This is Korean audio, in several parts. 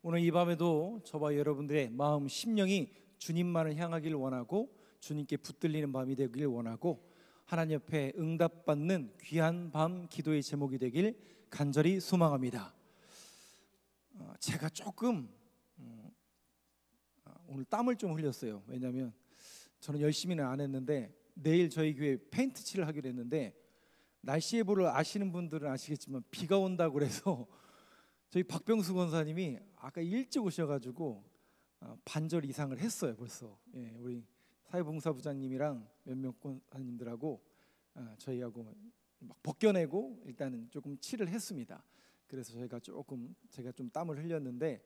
오늘 이 밤에도 저와 여러분들의 마음 심령이 주님만을 향하길 원하고 주님께 붙들리는 밤이 되길 원하고 하나님 옆에 응답받는 귀한 밤 기도의 제목이 되길 간절히 소망합니다. 제가 조금 오늘 땀을 좀 흘렸어요. 왜냐하면 저는 열심히는 안 했는데 내일 저희 교회 페인트 칠을 하기로 했는데 날씨 예보를 아시는 분들은 아시겠지만 비가 온다고 그래서 저희 박병수 권사님이 아까 일찍 오셔가지고 반절 이상을 했어요 벌써. 예, 우리 사회봉사부장님이랑 몇몇 권사님들하고 저희하고 막 벗겨내고 일단은 조금 칠을 했습니다. 그래서 제가 좀 땀을 흘렸는데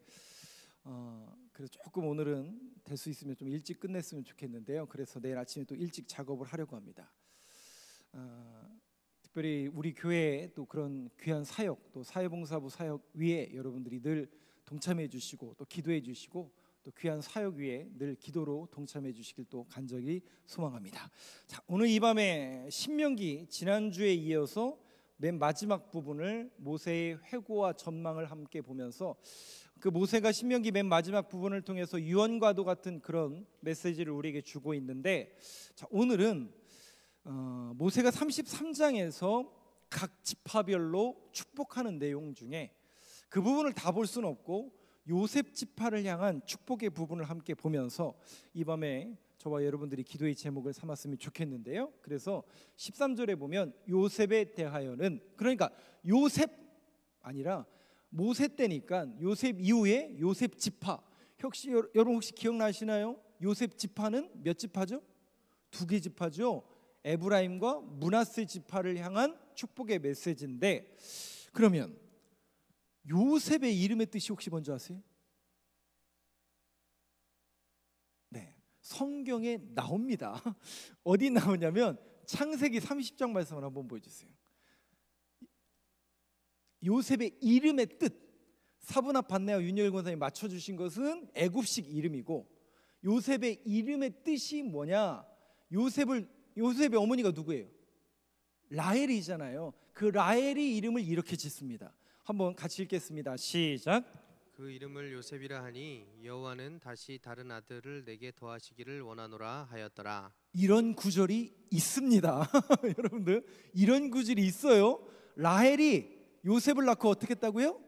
그래서 조금 오늘은 될 수 있으면 좀 일찍 끝냈으면 좋겠는데요. 그래서 내일 아침에 또 일찍 작업을 하려고 합니다. 특별히 우리 교회에 또 그런 귀한 사역, 또 사회봉사부 사역 위에 여러분들이 늘 동참해 주시고 또 기도해 주시고 또 귀한 사역 위에 늘 기도로 동참해 주시길 또 간절히 소망합니다. 자, 오늘 이 밤에 신명기 지난주에 이어서 맨 마지막 부분을 모세의 회고와 전망을 함께 보면서 그 모세가 신명기 맨 마지막 부분을 통해서 유언과도 같은 그런 메시지를 우리에게 주고 있는데, 자, 오늘은 모세가 33장에서 각 지파별로 축복하는 내용 중에 그 부분을 다 볼 수는 없고 요셉 지파를 향한 축복의 부분을 함께 보면서 이 밤에 저와 여러분들이 기도의 제목을 삼았으면 좋겠는데요. 그래서 13절에 보면 요셉에 대하여는, 그러니까 요셉 아니라 모세 때니까 요셉 이후에 요셉 지파. 여러분 혹시 기억나시나요? 요셉 지파는 몇 지파죠? 2개 지파죠. 에브라임과 므낫세 지파를 향한 축복의 메시지인데, 그러면 요셉의 이름의 뜻이 혹시 뭔지 아세요? 네, 성경에 나옵니다. 어디 나오냐면 창세기 30장 말씀을 한번 보여주세요. 요셉의 이름의 뜻, 사브나 반네와 윤여일 권사님이 맞춰주신 것은 애굽식 이름이고, 요셉의 이름의 뜻이 뭐냐? 요셉의 어머니가 누구예요? 라헬이잖아요. 그 라헬이 이름을 이렇게 짓습니다. 한번 같이 읽겠습니다. 시작. 그 이름을 요셉이라 하니 여호와는 다시 다른 아들을 내게 더하시기를 원하노라 하였더라. 이런 구절이 있습니다. 여러분들, 이런 구절이 있어요. 라헬이 요셉을 낳고 어떻게 했다고요?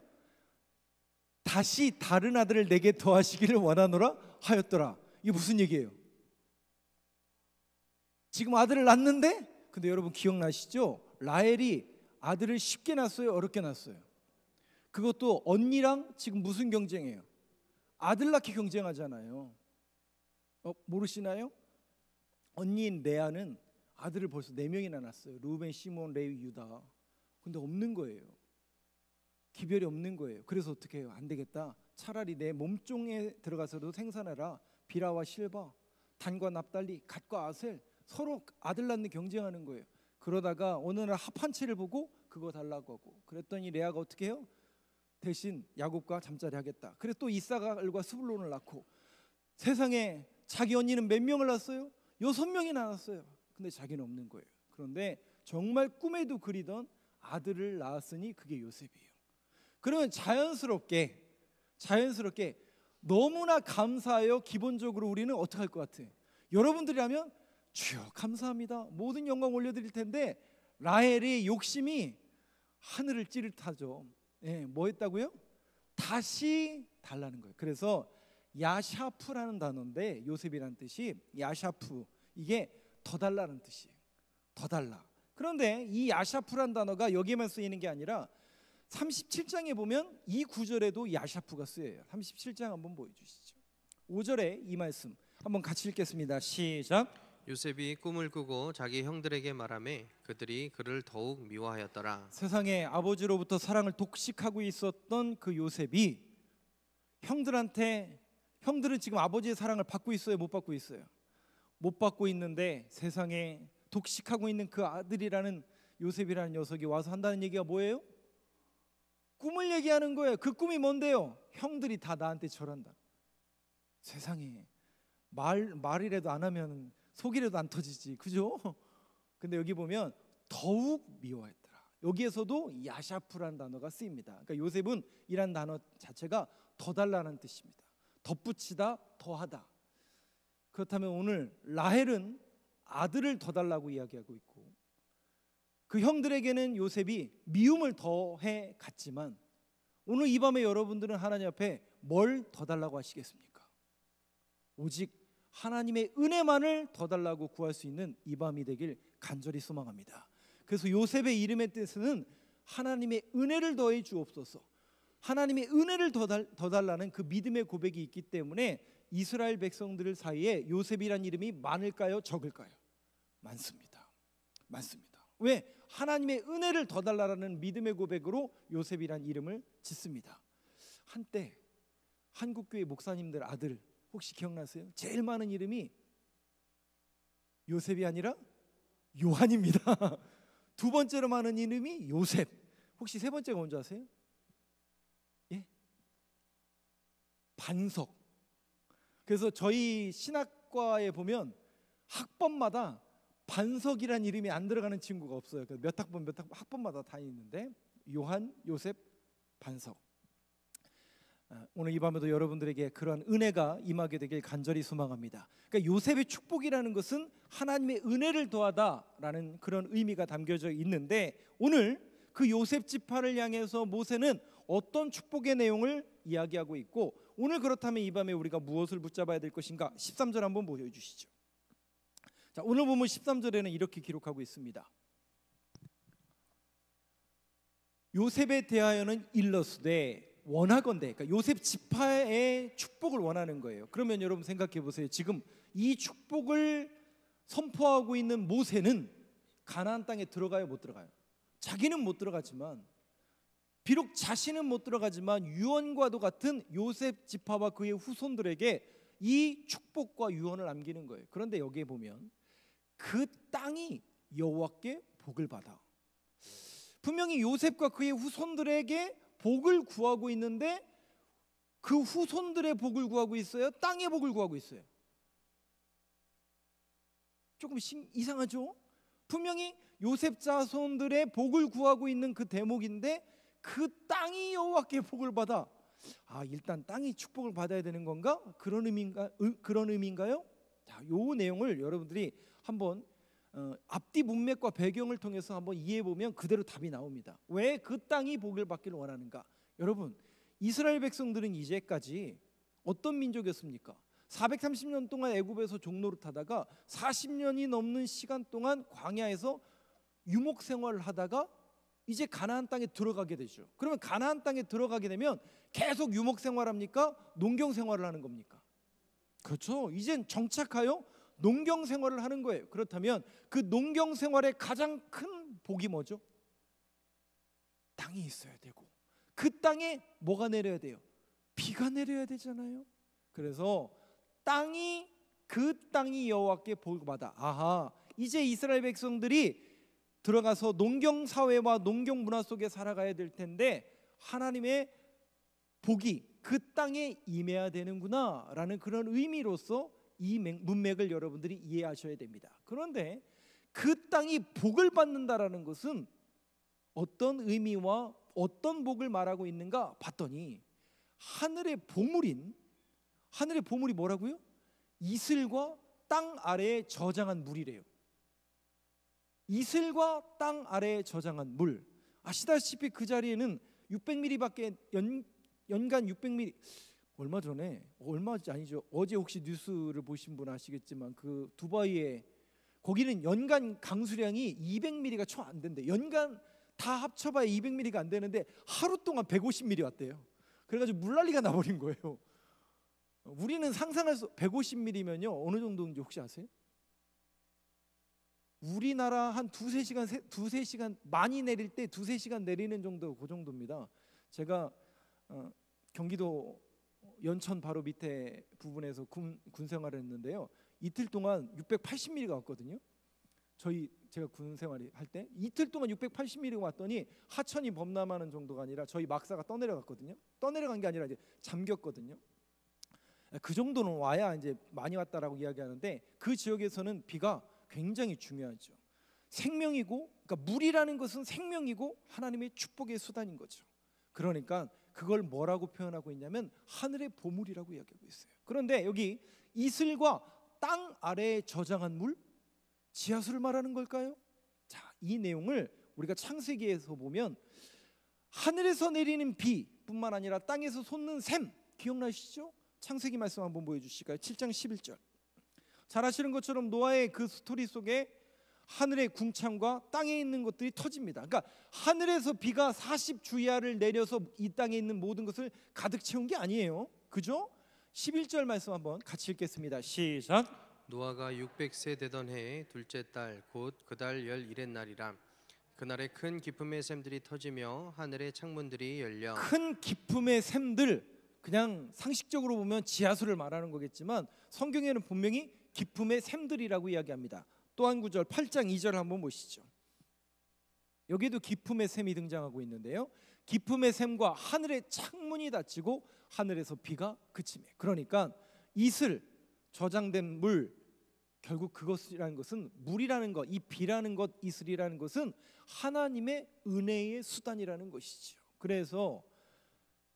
다시 다른 아들을 내게 더하시기를 원하노라 하였더라. 이게 무슨 얘기예요? 지금 아들을 낳는데, 근데 여러분 기억나시죠? 라헬이 아들을 쉽게 낳았어요? 어렵게 낳았어요? 그것도 언니랑 지금 무슨 경쟁해요? 아들 낳기 경쟁하잖아요. 모르시나요? 언니인 레아는 아들을 벌써 4명이나 낳았어요. 루벤, 시몬, 레위, 유다. 근데 없는 거예요. 기별이 없는 거예요. 그래서 어떻게 해요? 안 되겠다. 차라리 내 몸종에 들어가서도 생산해라. 비라와 실바, 단과 납달리, 갓과 아셀, 서로 아들 낳는 경쟁하는 거예요. 그러다가 어느 날 합한 채를 보고 그거 달라고 하고, 그랬더니 레아가 어떻게 해요? 대신 야곱과 잠자리 하겠다. 그래서 또 이사갈과 스불론을 낳고, 세상에 자기 언니는 몇 명을 낳았어요? 6명이나 낳았어요. 근데 자기는 없는 거예요. 그런데 정말 꿈에도 그리던 아들을 낳았으니 그게 요셉이에요. 그러면 자연스럽게 너무나 감사해요. 기본적으로 우리는 어떻게 할 것 같아요? 여러분들이라면 주여 감사합니다, 모든 영광 올려드릴 텐데, 라헬의 욕심이 하늘을 찌릿하죠. 네, 뭐 했다고요? 다시 달라는 거예요. 그래서 야샤프라는 단어인데, 요셉이라는 뜻이 야샤프, 이게 더 달라는 뜻이에요. 더 달라. 그런데 이 야샤프라는 단어가 여기에만 쓰이는 게 아니라 37장에 보면 이 구절에도 야샤프가 쓰여요. 37장 한번 보여주시죠. 5절에 이 말씀 한번 같이 읽겠습니다. 시작. 요셉이 꿈을 꾸고 자기 형들에게 말하매 그들이 그를 더욱 미워하였더라. 세상에 아버지로부터 사랑을 독식하고 있었던 그 요셉이 형들은 지금 아버지의 사랑을 받고 있어요? 못 받고 있어요? 못 받고 있는데, 세상에 독식하고 있는 그 아들이라는 요셉이라는 녀석이 와서 한다는 얘기가 뭐예요? 꿈을 얘기하는 거예요. 그 꿈이 뭔데요? 형들이 다 나한테 절한다. 세상에 말이라도 안 하면 속이라도 안 터지지, 그죠? 근데 여기 보면 더욱 미워했더라. 여기에서도 야샤프라는 단어가 쓰입니다. 그러니까 요셉은 이란 단어 자체가 더 달라는 뜻입니다. 덧붙이다, 더하다. 그렇다면 오늘 라헬은 아들을 더 달라고 이야기하고 있고, 그 형들에게는 요셉이 미움을 더해 갔지만, 오늘 이 밤에 여러분들은 하나님 앞에 뭘 더 달라고 하시겠습니까? 오직 하나님의 은혜만을 더 달라고 구할 수 있는 이 밤이 되길 간절히 소망합니다. 그래서 요셉의 이름의 뜻은 하나님의 은혜를 더해 주옵소서, 하나님의 은혜를 더 달라는 그 믿음의 고백이 있기 때문에 이스라엘 백성들 사이에 요셉이란 이름이 많을까요? 적을까요? 많습니다. 많습니다. 왜? 하나님의 은혜를 더 달라라는 믿음의 고백으로 요셉이란 이름을 짓습니다. 한때 한국교회 목사님들 아들 혹시 기억나세요? 제일 많은 이름이 요셉이 아니라 요한입니다. 두 번째로 많은 이름이 요셉. 혹시 세 번째가 뭔지 아세요? 예? 반석. 그래서 저희 신학과에 보면 학번마다 반석이란 이름이 안 들어가는 친구가 없어요. 몇 학번 몇 학번마다 다 있는데 요한, 요셉, 반석. 오늘 이 밤에도 여러분들에게 그러한 은혜가 임하게 되길 간절히 소망합니다. 그러니까 요셉의 축복이라는 것은 하나님의 은혜를 더하다라는 그런 의미가 담겨져 있는데, 오늘 그 요셉 지파를 향해서 모세는 어떤 축복의 내용을 이야기하고 있고, 오늘 그렇다면 이 밤에 우리가 무엇을 붙잡아야 될 것인가? 13절 한번 보여주시죠. 자, 오늘 보면 13절에는 이렇게 기록하고 있습니다. 요셉에 대하여는 일러스되 원하건대, 그러니까 요셉 지파의 축복을 원하는 거예요. 그러면 여러분 생각해 보세요. 지금 이 축복을 선포하고 있는 모세는 가나안 땅에 들어가요, 못 들어가요? 자기는 못 들어가지만, 비록 자신은 못 들어가지만 유언과도 같은 요셉 지파와 그의 후손들에게 이 축복과 유언을 남기는 거예요. 그런데 여기에 보면 그 땅이 여호와께 복을 받아. 분명히 요셉과 그의 후손들에게 복을 구하고 있는데 그 후손들의 복을 구하고 있어요? 땅의 복을 구하고 있어요? 조금 이상하죠? 분명히 요셉 자손들의 복을 구하고 있는 그 대목인데 그 땅이 여호와께 복을 받아. 일단 땅이 축복을 받아야 되는 건가? 그런 의미인가요? 자, 요 내용을 여러분들이 한번 앞뒤 문맥과 배경을 통해서 한번 이해해 보면 그대로 답이 나옵니다. 왜 그 땅이 복을 받기를 원하는가? 여러분, 이스라엘 백성들은 이제까지 어떤 민족이었습니까? 430년 동안 애굽에서 종노릇하다가 40년이 넘는 시간 동안 광야에서 유목 생활을 하다가 이제 가나안 땅에 들어가게 되죠. 그러면 가나안 땅에 들어가게 되면 계속 유목 생활합니까? 농경 생활을 하는 겁니까? 그렇죠. 이젠 정착하여 농경 생활을 하는 거예요. 그렇다면 그 농경 생활의 가장 큰 복이 뭐죠? 땅이 있어야 되고, 그 땅에 뭐가 내려야 돼요? 비가 내려야 되잖아요. 그래서 그 땅이 여호와께 복을 받아. 이제 이스라엘 백성들이 들어가서 농경 사회와 농경 문화 속에 살아가야 될 텐데 하나님의 복이 그 땅에 임해야 되는구나라는 그런 의미로서 이 문맥을 여러분들이 이해하셔야 됩니다. 그런데 그 땅이 복을 받는다라는 것은 어떤 의미와 어떤 복을 말하고 있는가 봤더니 하늘의 보물이 뭐라고요? 이슬과 땅 아래에 저장한 물이래요. 이슬과 땅 아래에 저장한 물. 아시다시피 그 자리에는 600ml밖에 연간 600ml, 어제 혹시 뉴스를 보신 분 아시겠지만 그 두바이에 거기는 연간 강수량이 200ml가 총 안 된대. 연간 다 합쳐봐야 200ml가 안 되는데 하루 동안 150ml 왔대요. 그래가지고 물난리가 나버린 거예요. 우리는 상상할 수 150ml면요 어느 정도인지 혹시 아세요? 우리나라 한 두세 시간 많이 내릴 때 두세 시간 내리는 정도, 그 정도입니다. 제가 경기도 연천 바로 밑에 부분에서 군 생활을 했는데요. 이틀 동안 680ml가 왔거든요. 제가 군 생활을 할 때 이틀 동안 680ml가 왔더니 하천이 범람하는 정도가 아니라 저희 막사가 떠내려갔거든요. 떠내려간 게 아니라 이제 잠겼거든요. 그 정도는 와야 이제 많이 왔다라고 이야기하는데 그 지역에서는 비가 굉장히 중요하죠. 생명이고, 그러니까 물이라는 것은 생명이고 하나님의 축복의 수단인 거죠. 그러니까 그걸 뭐라고 표현하고 있냐면 하늘의 보물이라고 이야기하고 있어요. 그런데 여기 이슬과 땅 아래에 저장한 물, 지하수를 말하는 걸까요? 자, 이 내용을 우리가 창세기에서 보면 하늘에서 내리는 비뿐만 아니라 땅에서 솟는 샘, 기억나시죠? 창세기 말씀 한번 보여주실까요? 7장 11절. 잘 아시는 것처럼 노아의 그 스토리 속에 하늘의 궁창과 땅에 있는 것들이 터집니다. 그러니까 하늘에서 비가 40주야를 내려서 이 땅에 있는 모든 것을 가득 채운 게 아니에요. 그죠? 11절 말씀 한번 같이 읽겠습니다. 시작. 노아가 600세 되던 해에 둘째 달 곧 그 달 11의 날이라. 그날에 큰 기품의 샘들이 터지며 하늘의 창문들이 열려. 큰 기품의 샘들, 그냥 상식적으로 보면 지하수를 말하는 거겠지만 성경에는 분명히 기품의 샘들이라고 이야기합니다. 또 한 구절 8장 2절 한번 보시죠. 여기도 기품의 샘이 등장하고 있는데요. 기품의 샘과 하늘의 창문이 닫히고 하늘에서 비가 그치매. 그러니까 이슬, 저장된 물, 결국 그것이라는 것은 물이라는 것, 이 비라는 것, 이슬이라는 것은 하나님의 은혜의 수단이라는 것이죠. 그래서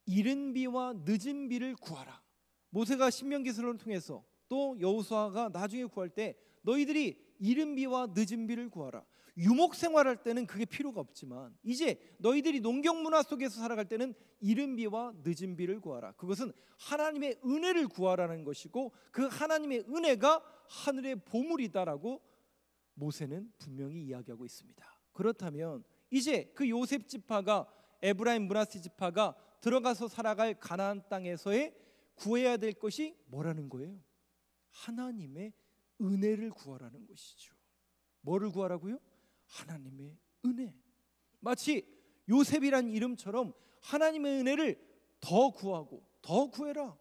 이른 비와 늦은 비를 구하라. 모세가 신명기서를 통해서 또 여호수아가 나중에 구할 때 너희들이 이른 비와 늦은 비를 구하라. 유목 생활할 때는 그게 필요가 없지만 이제 너희들이 농경 문화 속에서 살아갈 때는 이른 비와 늦은 비를 구하라. 그것은 하나님의 은혜를 구하라는 것이고 그 하나님의 은혜가 하늘의 보물이다라고 모세는 분명히 이야기하고 있습니다. 그렇다면 이제 그 요셉 지파가 에브라임 므낫세 지파가 들어가서 살아갈 가나안 땅에서의 구해야 될 것이 뭐라는 거예요? 하나님의 은혜를 구하라는 것이죠. 뭐를 구하라고요? 하나님의 은혜. 마치 요셉이란 이름처럼 하나님의 은혜를 더 구하고 더 구해라.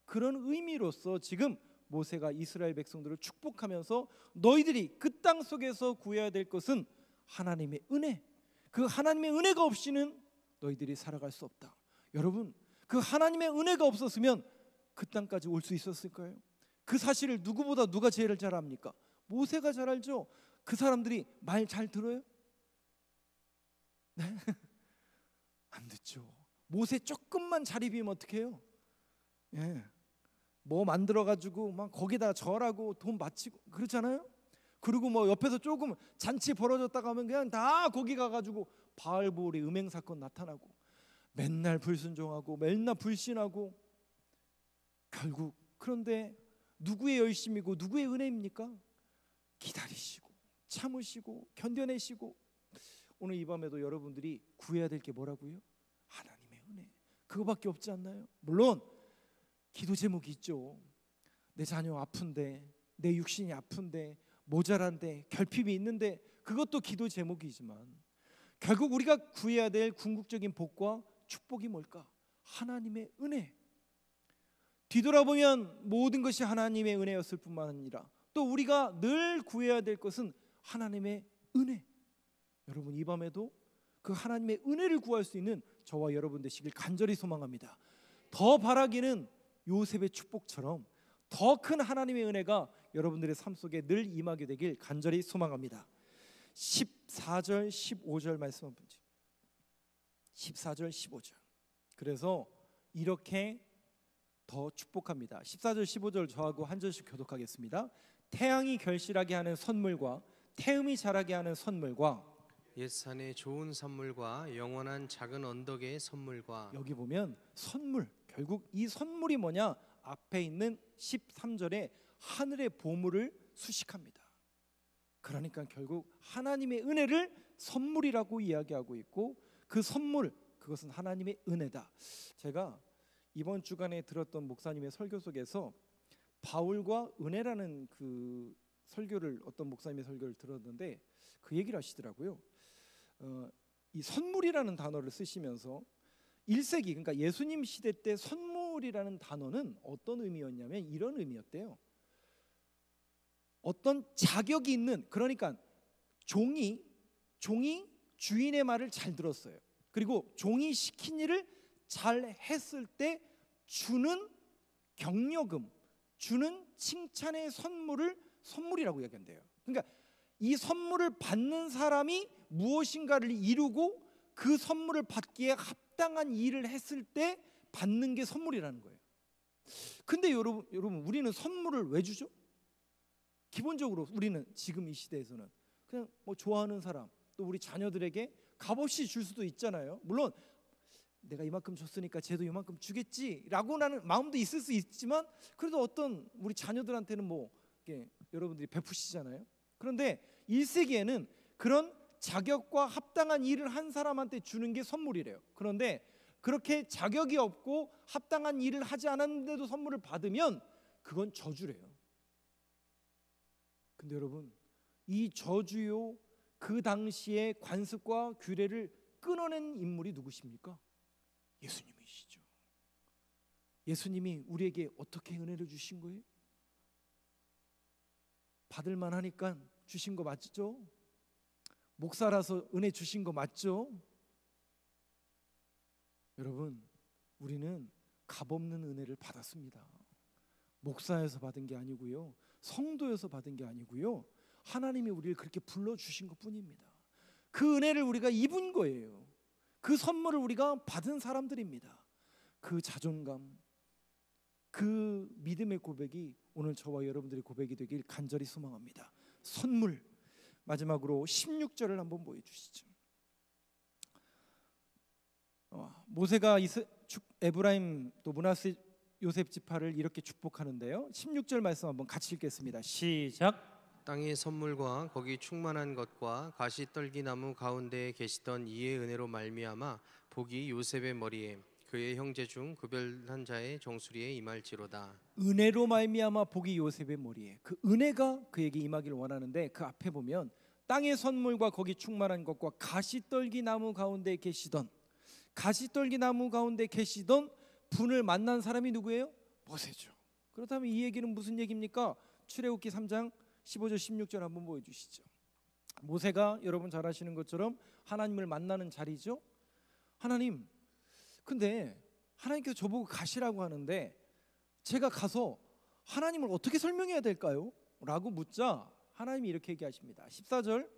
그런 의미로서 지금 모세가 이스라엘 백성들을 축복하면서 너희들이 그 땅 속에서 구해야 될 것은 하나님의 은혜. 그 하나님의 은혜가 없이는 너희들이 살아갈 수 없다. 여러분, 그 하나님의 은혜가 없었으면 그 땅까지 올 수 있었을까요? 그 사실을 누구보다 누가 제일 잘 압니까? 모세가 잘 알죠. 그 사람들이 말 잘 들어요? 네? 안 듣죠. 모세 조금만 자리 비면 어떻게 해요? 예. 뭐 만들어가지고 막 거기다 절하고 돈 바치고 그렇잖아요. 그리고 뭐 옆에서 조금 잔치 벌어졌다가 하면 그냥 다 거기 가가지고 바알보울의 음행 사건 나타나고 맨날 불순종하고 맨날 불신하고 결국 그런데 누구의 열심이고 누구의 은혜입니까? 기다리시고 참으시고 견뎌내시고 오늘 이 밤에도 여러분들이 구해야 될 게 뭐라고요? 하나님의 은혜. 그거밖에 없지 않나요? 물론 기도 제목이 있죠. 내 자녀 아픈데, 내 육신이 아픈데, 모자란데, 결핍이 있는데 그것도 기도 제목이지만 결국 우리가 구해야 될 궁극적인 복과 축복이 뭘까? 하나님의 은혜. 뒤돌아보면 모든 것이 하나님의 은혜였을 뿐만 아니라 또 우리가 늘 구해야 될 것은 하나님의 은혜. 여러분 이 밤에도 그 하나님의 은혜를 구할 수 있는 저와 여러분 되시길 간절히 소망합니다. 더 바라기는 요셉의 축복처럼 더 큰 하나님의 은혜가 여러분들의 삶 속에 늘 임하게 되길 간절히 소망합니다. 14절 15절 말씀 한번 보죠. 14절 15절. 그래서 이렇게 더 축복합니다. 14절 15절 저하고 한 절씩 교독하겠습니다. 태양이 결실하게 하는 선물과 태음이 자라게 하는 선물과 옛산의 좋은 선물과 영원한 작은 언덕의 선물과. 여기 보면 선물, 결국 이 선물이 뭐냐? 앞에 있는 13절에 하늘의 보물을 수식합니다. 그러니까 결국 하나님의 은혜를 선물이라고 이야기하고 있고 그 선물, 그것은 하나님의 은혜다. 제가 이번 주간에 들었던 목사님의 설교 속에서 바울과 은혜라는 그 설교를 어떤 목사님의 설교를 들었는데 그 얘기를 하시더라고요. 이 선물이라는 단어를 쓰시면서 1세기 그러니까 예수님 시대 때 선물이라는 단어는 어떤 의미였냐면 이런 의미였대요. 어떤 자격이 있는, 그러니까 종이 주인의 말을 잘 들었어요. 그리고 종이 시킨 일을 잘 했을 때 주는 격려금, 주는 칭찬의 선물을 선물이라고 이야기한대요. 그러니까 이 선물을 받는 사람이 무엇인가를 이루고 그 선물을 받기에 합당한 일을 했을 때 받는 게 선물이라는 거예요. 근데 여러분 우리는 선물을 왜 주죠? 기본적으로 우리는 지금 이 시대에서는 그냥 뭐 좋아하는 사람, 또 우리 자녀들에게 값없이 줄 수도 있잖아요. 물론 내가 이만큼 줬으니까 쟤도 이만큼 주겠지라고 하는 마음도 있을 수 있지만, 그래도 어떤 우리 자녀들한테는 뭐 여러분들이 베푸시잖아요. 그런데 1세기에는 그런 자격과 합당한 일을 한 사람한테 주는 게 선물이래요. 그런데 그렇게 자격이 없고 합당한 일을 하지 않았는데도 선물을 받으면 그건 저주래요. 근데 여러분, 이 저주요 그 당시의 관습과 규례를 끊어낸 인물이 누구십니까? 예수님이시죠. 예수님이 우리에게 어떻게 은혜를 주신 거예요? 받을만 하니까 주신 거 맞죠? 목사라서 은혜 주신 거 맞죠? 여러분, 우리는 값없는 은혜를 받았습니다. 목사에서 받은 게 아니고요, 성도에서 받은 게 아니고요, 하나님이 우리를 그렇게 불러주신 것뿐입니다. 그 은혜를 우리가 입은 거예요. 그 선물을 우리가 받은 사람들입니다. 그 자존감, 그 믿음의 고백이 오늘 저와 여러분들의 고백이 되길 간절히 소망합니다. 선물. 마지막으로 16절을 한번 보여주시죠. 모세가 에브라임 또 므낫세 요셉 지파를 이렇게 축복하는데요, 16절 말씀 한번 같이 읽겠습니다. 시작. 땅의 선물과 거기 충만한 것과 가시떨기나무 가운데에 계시던 이의 은혜로 말미암아 복이 요셉의 머리에 그의 형제 중 구별한 자의 정수리에 임할지로다. 은혜로 말미암아 복이 요셉의 머리에, 그 은혜가 그에게 임하기를 원하는데, 그 앞에 보면 땅의 선물과 거기 충만한 것과 가시떨기 나무 가운데 계시던, 가시떨기 나무 가운데 계시던 분을 만난 사람이 누구예요? 모세죠. 그렇다면 이 얘기는 무슨 얘기입니까? 출애굽기 3장 15절 16절 한번 보여주시죠. 모세가 여러분 잘 아시는 것처럼 하나님을 만나는 자리죠. 하나님, 근데 하나님께서 저보고 가시라고 하는데 제가 가서 하나님을 어떻게 설명해야 될까요? 라고 묻자 하나님이 이렇게 얘기하십니다. 14절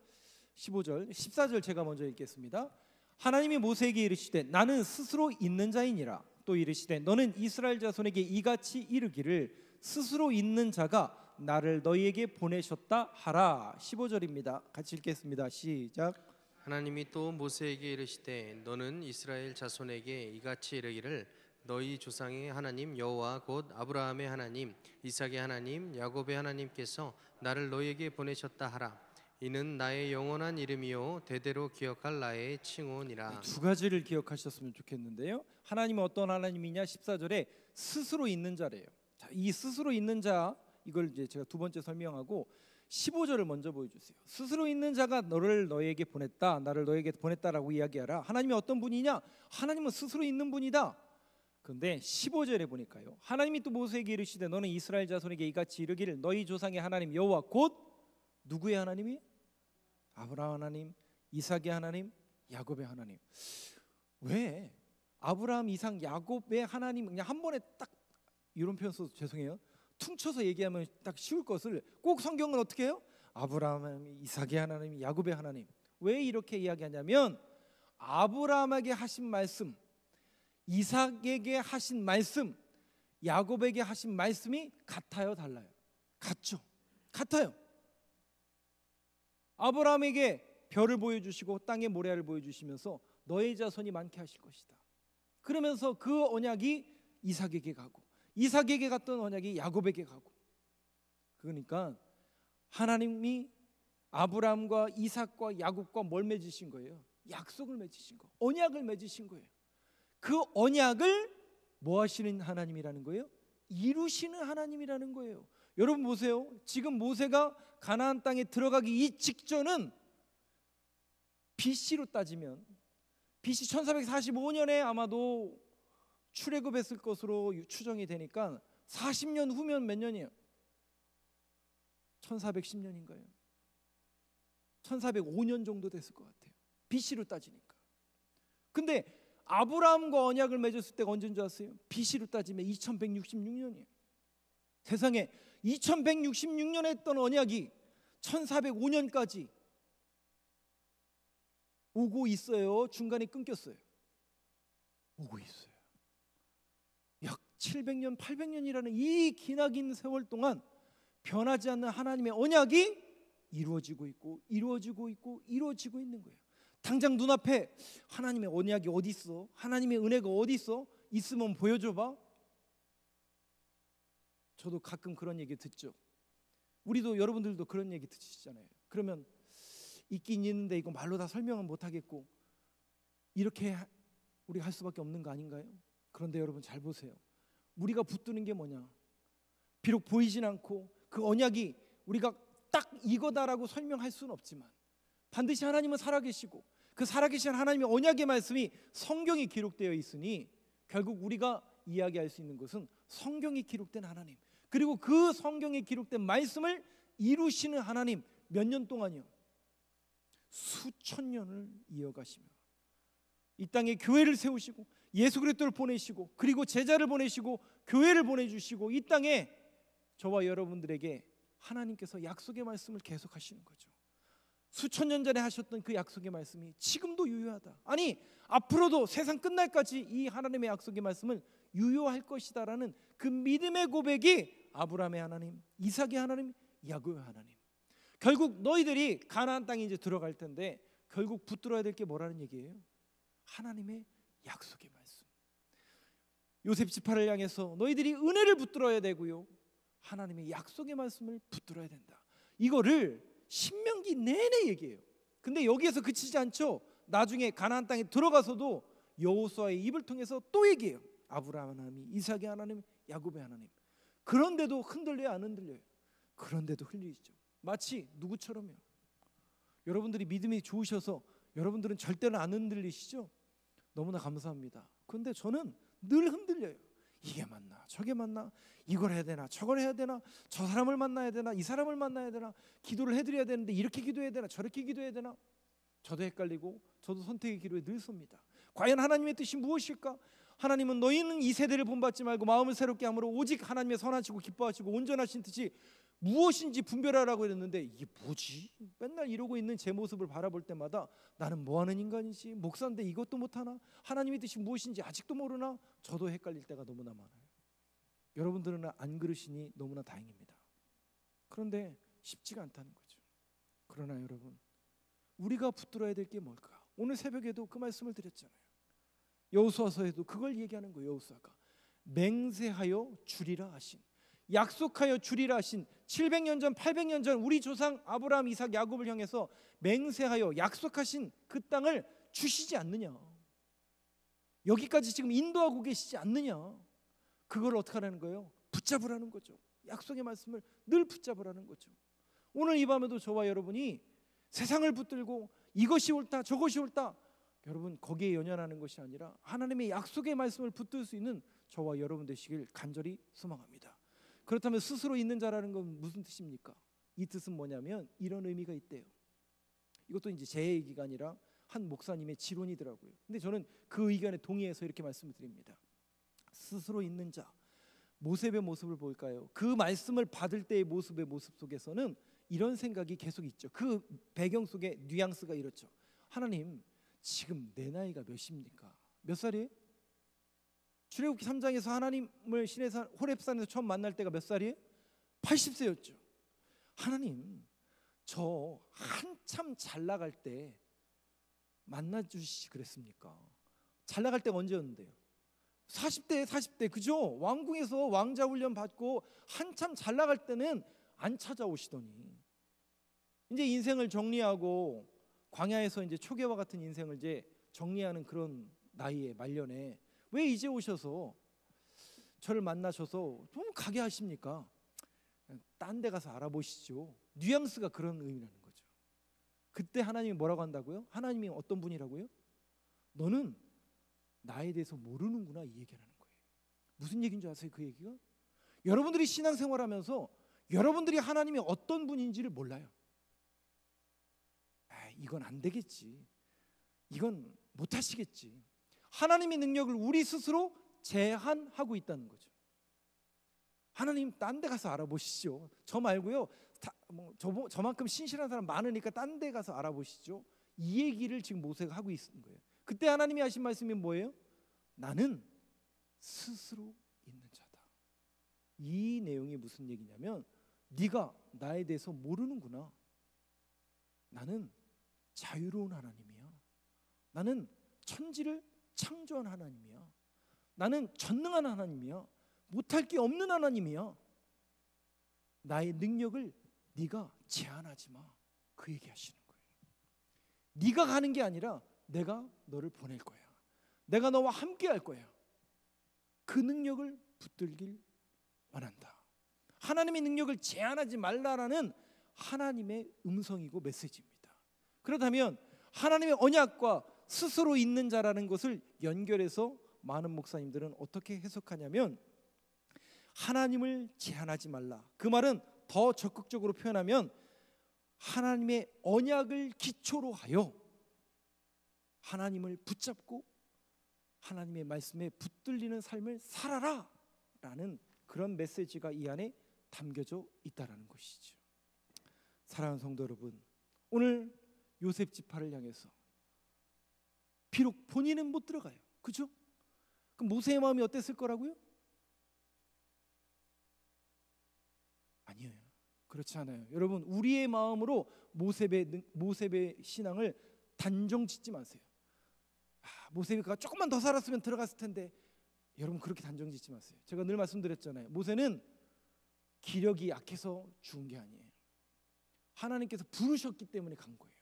15절 14절 제가 먼저 읽겠습니다. 하나님이 모세에게 이르시되 나는 스스로 있는 자이니라. 또 이르시되 너는 이스라엘 자손에게 이같이 이르기를 스스로 있는 자가 나를 너희에게 보내셨다 하라. 15절입니다. 같이 읽겠습니다. 시작. 하나님이 또 모세에게 이르시되 너는 이스라엘 자손에게 이같이 이르기를 너희 조상의 하나님 여호와 곧 아브라함의 하나님 이삭의 하나님 야곱의 하나님께서 나를 너희에게 보내셨다 하라. 이는 나의 영원한 이름이요 대대로 기억할 나의 칭호니라. 두 가지를 기억하셨으면 좋겠는데요, 하나님은 어떤 하나님이냐? 14절에 스스로 있는 자래요. 자, 이 스스로 있는 자, 이걸 이제 제가 두 번째 설명하고 15절을 먼저 보여주세요. 스스로 있는 자가 너희에게 보냈다, 나를 너희에게 보냈다라고 이야기하라. 하나님이 어떤 분이냐? 하나님은 스스로 있는 분이다. 그런데 15절에 보니까요, 하나님이 또 모세에게 이르시되 너는 이스라엘 자손에게 이같이 이르기를 너희 조상의 하나님 여호와 곧 누구의 하나님이? 아브라함 하나님, 이삭의 하나님, 야곱의 하나님. 왜 아브라함, 이삭, 야곱의 하나님 그냥 한 번에 딱 이런 표현 써서 죄송해요, 퉁쳐서 얘기하면 딱 쉬울 것을 꼭 성경은 어떻게 해요? 아브라함 하나님, 이삭의 하나님, 야곱의 하나님. 왜 이렇게 이야기하냐면 아브라함에게 하신 말씀, 이삭에게 하신 말씀, 야곱에게 하신 말씀이 같아요, 달라요? 같죠. 같아요. 아브라함에게 별을 보여주시고 땅의 모래알을 보여주시면서 너의 자손이 많게 하실 것이다. 그러면서 그 언약이 이삭에게 가고, 이삭에게 갔던 언약이 야곱에게 가고. 그러니까 하나님이 아브라함과 이삭과 야곱과 뭘 맺으신 거예요? 약속을 맺으신 거, 언약을 맺으신 거예요. 그 언약을 뭐 하시는 하나님이라는 거예요? 이루시는 하나님이라는 거예요. 여러분 보세요. 지금 모세가 가나안 땅에 들어가기 이 직전은 BC로 따지면 BC 1445년에 아마도 출애굽했을 것으로 추정이 되니까 40년 후면 몇 년이에요? 1410년인가요? 1405년 정도 됐을 것 같아요. BC로 따지니까. 근데 아브라함과 언약을 맺었을 때가 언제인 줄 아세요? BC로 따지면 2166년이에요. 세상에 2166년에 했던 언약이 1405년까지 오고 있어요. 중간에 끊겼어요. 오고 있어요. 약 700년, 800년이라는 이 기나긴 세월 동안 변하지 않는 하나님의 언약이 이루어지고 있고 이루어지고 있고 이루어지고 있는 거예요. 당장 눈앞에 하나님의 언약이 어디 있어? 하나님의 은혜가 어디 있어? 있으면 보여줘봐. 저도 가끔 그런 얘기 듣죠. 우리도, 여러분들도 그런 얘기 듣시잖아요. 그러면 있긴 있는데 이거 말로 다 설명은 못하겠고 이렇게 우리가 할 수밖에 없는 거 아닌가요? 그런데 여러분 잘 보세요. 우리가 붙드는 게 뭐냐? 비록 보이진 않고 그 언약이 우리가 딱 이거다라고 설명할 수는 없지만 반드시 하나님은 살아계시고 그 살아계신 하나님의 언약의 말씀이 성경에 기록되어 있으니 결국 우리가 이야기할 수 있는 것은 성경에 기록된 하나님, 그리고 그 성경에 기록된 말씀을 이루시는 하나님, 몇 년 동안이요? 수천 년을 이어가시며 이 땅에 교회를 세우시고 예수 그리스도를 보내시고 그리고 제자를 보내시고 교회를 보내주시고 이 땅에 저와 여러분들에게 하나님께서 약속의 말씀을 계속하시는 거죠. 수천 년 전에 하셨던 그 약속의 말씀이 지금도 유효하다. 아니 앞으로도 세상 끝날까지 이 하나님의 약속의 말씀을 유효할 것이다라는 그 믿음의 고백이 아브라함의 하나님, 이삭의 하나님, 야곱의 하나님. 결국 너희들이 가나안 땅에 이제 들어갈 텐데 결국 붙들어야 될 게 뭐라는 얘기예요? 하나님의 약속의 말씀. 요셉 지파를 향해서 너희들이 은혜를 붙들어야 되고요, 하나님의 약속의 말씀을 붙들어야 된다. 이거를 신명기 내내 얘기해요. 근데 여기에서 그치지 않죠. 나중에 가나안 땅에 들어가서도 여호수아의 입을 통해서 또 얘기해요. 아브라함 하나님, 이삭의 하나님, 야곱의 하나님. 그런데도 흔들려요, 안 흔들려요? 그런데도 흔들리죠. 마치 누구처럼요? 여러분들이 믿음이 좋으셔서 여러분들은 절대로 안 흔들리시죠? 너무나 감사합니다. 그런데 저는 늘 흔들려요. 이게 맞나? 저게 맞나? 이걸 해야 되나? 저걸 해야 되나? 저 사람을 만나야 되나? 이 사람을 만나야 되나? 기도를 해드려야 되는데 이렇게 기도해야 되나? 저렇게 기도해야 되나? 저도 헷갈리고 저도 선택의 기로에 늘 섭니다. 과연 하나님의 뜻이 무엇일까? 하나님은 너희는 이 세대를 본받지 말고 마음을 새롭게 함으로 오직 하나님의 선하시고 기뻐하시고 온전하신 뜻이 무엇인지 분별하라고 했는데 이게 뭐지? 맨날 이러고 있는 제 모습을 바라볼 때마다 나는 뭐하는 인간이지? 목사인데 이것도 못하나? 하나님의 뜻이 무엇인지 아직도 모르나? 저도 헷갈릴 때가 너무나 많아요. 여러분들은 안 그러시니 너무나 다행입니다. 그런데 쉽지가 않다는 거죠. 그러나 여러분, 우리가 붙들어야 될 게 뭘까? 오늘 새벽에도 그 말씀을 드렸잖아요. 여호수아서에도 그걸 얘기하는 거예요. 여호수아가 맹세하여 주리라 하신, 약속하여 주리라 하신 700년 전 800년 전 우리 조상 아브라함, 이삭, 야곱을 향해서 맹세하여 약속하신 그 땅을 주시지 않느냐? 여기까지 지금 인도하고 계시지 않느냐? 그걸 어떻게 하라는 거예요? 붙잡으라는 거죠. 약속의 말씀을 늘 붙잡으라는 거죠. 오늘 이 밤에도 저와 여러분이 세상을 붙들고 이것이 옳다 저것이 옳다, 여러분 거기에 연연하는 것이 아니라 하나님의 약속의 말씀을 붙들 수 있는 저와 여러분 되시길 간절히 소망합니다. 그렇다면 스스로 있는 자라는 건 무슨 뜻입니까? 이 뜻은 뭐냐면 이런 의미가 있대요. 이것도 이제 제 얘기가 아니라 한 목사님의 지론이더라고요. 근데 저는 그 의견에 동의해서 이렇게 말씀을 드립니다. 스스로 있는 자, 모셉의 모습을 볼까요? 그 말씀을 받을 때의 모습의 모습 속에서는 이런 생각이 계속 있죠. 그 배경 속에 뉘앙스가 이렇죠. 하나님, 지금 내 나이가 몇입니까? 몇 살이에요? 출애굽기 3장에서 하나님을 시내산 호렙산에서 처음 만날 때가 몇 살이에요? 80세였죠. 하나님, 저 한참 잘 나갈 때 만나 주시지 그랬습니까? 잘 나갈 때가 언제였는데요? 40대 그죠? 왕궁에서 왕자 훈련 받고 한참 잘 나갈 때는 안 찾아오시더니 이제 인생을 정리하고 광야에서 이제 초계와 같은 인생을 이제 정리하는 그런 나이에 말년에 왜 이제 오셔서 저를 만나셔서 좀 가게 하십니까? 딴 데 가서 알아보시죠. 뉘앙스가 그런 의미라는 거죠. 그때 하나님이 뭐라고 한다고요? 하나님이 어떤 분이라고요? 너는 나에 대해서 모르는구나, 이 얘기를 하는 거예요. 무슨 얘기인 줄 아세요? 그 얘기가? 여러분들이 신앙생활하면서 여러분들이 하나님이 어떤 분인지를 몰라요. 이건 안 되겠지, 이건 못 하시겠지. 하나님의 능력을 우리 스스로 제한하고 있다는 거죠. 하나님 딴 데 가서 알아보시죠. 저 말고요, 저만큼 신실한 사람 많으니까 딴 데 가서 알아보시죠. 이 얘기를 지금 모세가 하고 있는 거예요. 그때 하나님이 하신 말씀이 뭐예요? 나는 스스로 있는 자다. 이 내용이 무슨 얘기냐면 네가 나에 대해서 모르는구나. 나는 자유로운 하나님이야. 나는 천지를 창조한 하나님이야. 나는 전능한 하나님이야. 못할 게 없는 하나님이야. 나의 능력을 네가 제한하지 마. 그 얘기하시는 거예요. 네가 가는 게 아니라 내가 너를 보낼 거야. 내가 너와 함께 할 거야. 그 능력을 붙들길 원한다. 하나님의 능력을 제한하지 말라라는 하나님의 음성이고 메시지입니다. 그렇다면 하나님의 언약과 스스로 있는 자라는 것을 연결해서 많은 목사님들은 어떻게 해석하냐면 하나님을 제한하지 말라. 그 말은 더 적극적으로 표현하면 하나님의 언약을 기초로 하여 하나님을 붙잡고 하나님의 말씀에 붙들리는 삶을 살아라 라는 그런 메시지가 이 안에 담겨져 있다는 것이죠. 사랑하는 성도 여러분, 오늘 요셉 지파를 향해서 비록 본인은 못 들어가요. 그죠? 그럼 모세의 마음이 어땠을 거라고요? 아니에요. 그렇지 않아요. 여러분, 우리의 마음으로 모세의 신앙을 단정 짓지 마세요. 모세가 조금만 더 살았으면 들어갔을 텐데. 여러분, 그렇게 단정 짓지 마세요. 제가 늘 말씀드렸잖아요. 모세는 기력이 약해서 죽은 게 아니에요. 하나님께서 부르셨기 때문에 간 거예요.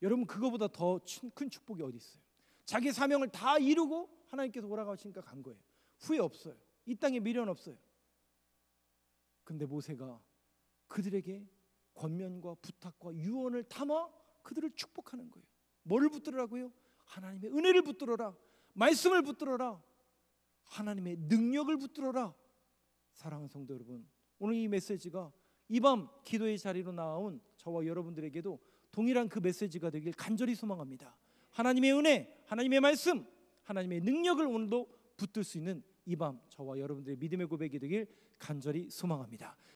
여러분, 그거보다 더 큰 축복이 어디 있어요? 자기 사명을 다 이루고 하나님께서 오라고 하시니까 간 거예요. 후회 없어요. 이 땅에 미련 없어요. 근데 모세가 그들에게 권면과 부탁과 유언을 담아 그들을 축복하는 거예요. 뭐를 붙들으라고요? 하나님의 은혜를 붙들어라. 말씀을 붙들어라. 하나님의 능력을 붙들어라. 사랑하는 성도 여러분, 오늘 이 메시지가 이 밤 기도의 자리로 나온 저와 여러분들에게도 동일한 그 메시지가 되길 간절히 소망합니다. 하나님의 은혜, 하나님의 말씀, 하나님의 능력을 오늘도 붙들 수 있는 이 밤 저와 여러분들의 믿음의 고백이 되길 간절히 소망합니다.